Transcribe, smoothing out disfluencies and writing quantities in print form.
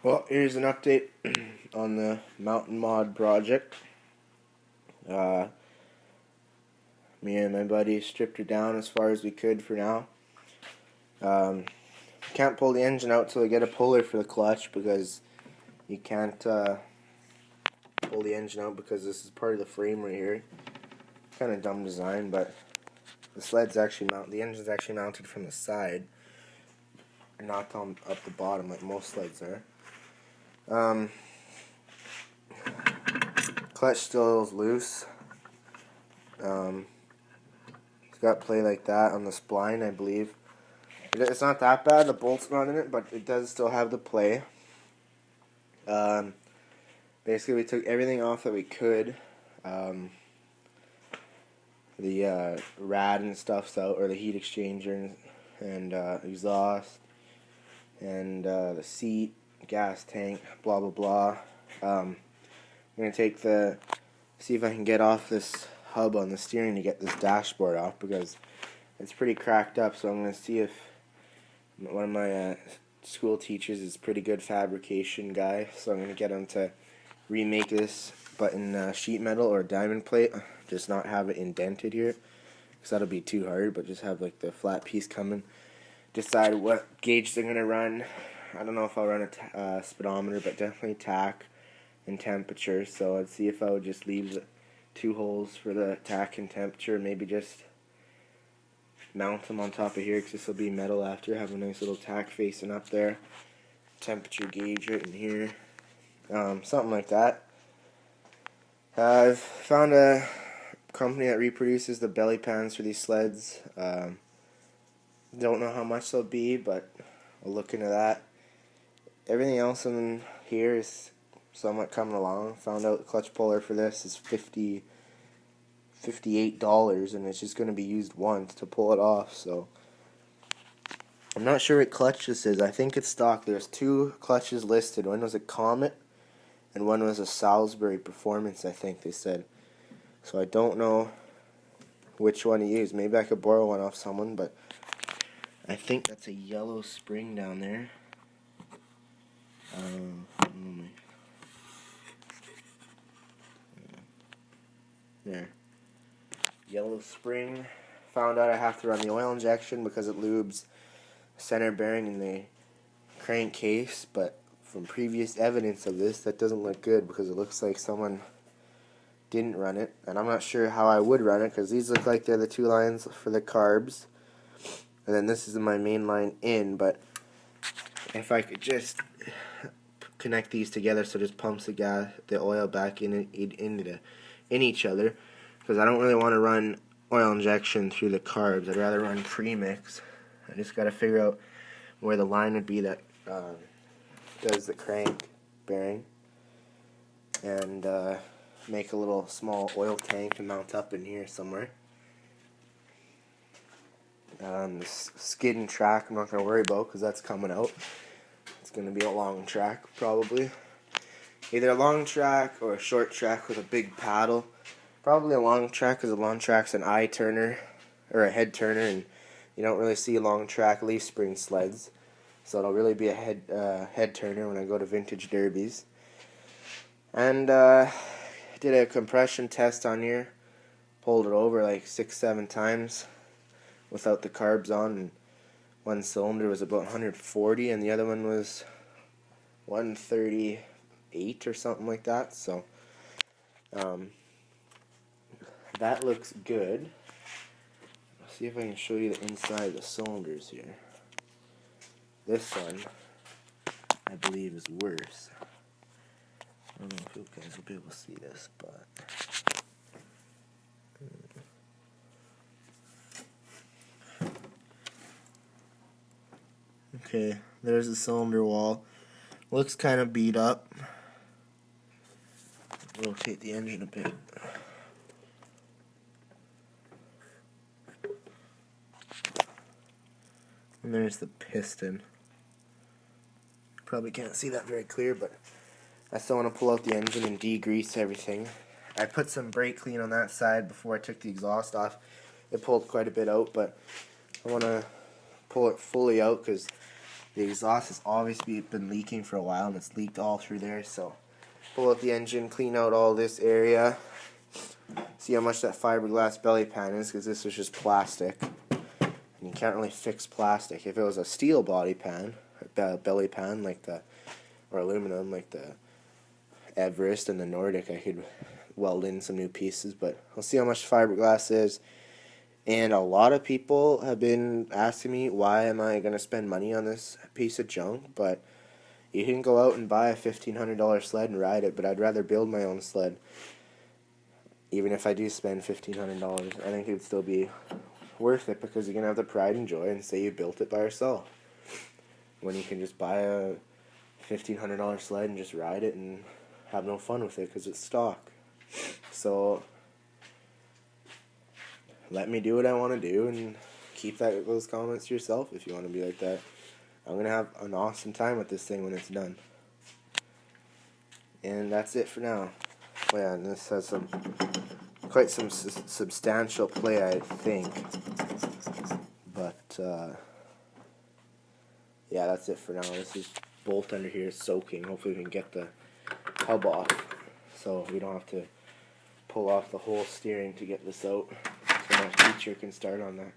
Well, here's an update on the mountain mod project. Uh, Me and my buddy stripped it down as far as we could for now. Can't pull the engine out till we get a puller for the clutch because you can't pull the engine out because this is part of the frame right here. Kind of dumb design, but the sled's actually the engine's actually mounted from the side, not up the bottom like most sleds are. Clutch still is loose. It's got play like that on the spline, I believe. It's not that bad, the bolt's not in it, but it does still have the play. Basically, we took everything off that we could. The rad and stuff's out, or the heat exchanger and exhaust, and the seat, gas tank, blah blah blah. I'm gonna see if I can get off this hub on the steering to get this dashboard off because it's pretty cracked up. So I'm gonna see if one of my school teachers is a pretty good fabrication guy. So I'm gonna get him to remake this, but in sheet metal or diamond plate. Just not have it indented here, because that'll be too hard. But just have like the flat piece coming. Decide what gauge they're gonna run. I don't know if I'll run a speedometer, but definitely tack and temperature. So let's see if I would just leave the 2 holes for the tack and temperature. Maybe just mount them on top of here, because this will be metal after. Have a nice little tack facing up there. Temperature gauge right in here. Something like that. I've found a company that reproduces the belly pans for these sleds. Don't know how much they'll be, but I'll look into that. Everything else in here is somewhat coming along. Found out the clutch puller for this is $58, and it's just going to be used once to pull it off. So I'm not sure what clutch this is. I think it's stock. There's 2 clutches listed. One was a Comet, and one was a Salisbury Performance, I think they said. So I don't know which one to use. Maybe I could borrow one off someone, but I think that's a yellow spring down there. There. Yellow spring. Found out I have to run the oil injection because it lubes center bearing in the crankcase, but from previous evidence of this, that doesn't look good because it looks like someone didn't run it, and I'm not sure how I would run it because these look like they're the 2 lines for the carbs, and then this is my main line in. But if I could just connect these together so it just pumps the oil back in each other, because I don't really want to run oil injection through the carbs. I'd rather run premix. I just got to figure out where the line would be that does the crank bearing, and make a little small oil tank to mount up in here somewhere. This skid and track I'm not going to worry about because that's coming out. It's going to be a long track probably. Either a long track or a short track with a big paddle. Probably a long track because a long track's an eye turner or a head turner, and you don't really see long track leaf spring sleds. So it'll really be a head turner when I go to vintage derbies. And did a compression test on here, pulled it over like 6-7 times without the carbs on, and one cylinder was about 140 and the other one was 138 or something like that. So that looks good. Let's see if I can show you the inside of the cylinders here. This one, I believe, is worse. I don't know if you guys will be able to see this, but okay, there's the cylinder wall. Looks kind of beat up. Rotate the engine a bit. And there's the piston. Probably can't see that very clear, but I still want to pull out the engine and degrease everything. I put some brake clean on that side before I took the exhaust off. It pulled quite a bit out, but I want to pull it fully out because The exhaust has obviously been leaking for a while, and it's leaked all through there, so pull out the engine, clean out all this area, see how much that fiberglass belly pan is, because this was just plastic, and you can't really fix plastic. If it was a steel body pan, belly pan, like the, or aluminum, like the Everest and the Nordic, I could weld in some new pieces, but we'll see how much fiberglass is. And a lot of people have been asking me, why am I going to spend money on this piece of junk? But you can go out and buy a $1,500 sled and ride it, but I'd rather build my own sled. Even if I do spend $1,500, I think it would still be worth it, because you're going to have the pride and joy and say you built it by yourself. When you can just buy a $1,500 sled and just ride it and have no fun with it because it's stock. So let me do what I want to do, and keep those comments to yourself if you want to be like that. I'm going to have an awesome time with this thing when it's done. And that's it for now. Oh yeah, and this has quite some substantial play, I think. But yeah, that's it for now. This is bolt under here is soaking. Hopefully we can get the hub off, so we don't have to pull off the whole steering to get this out, so my teacher can start on that.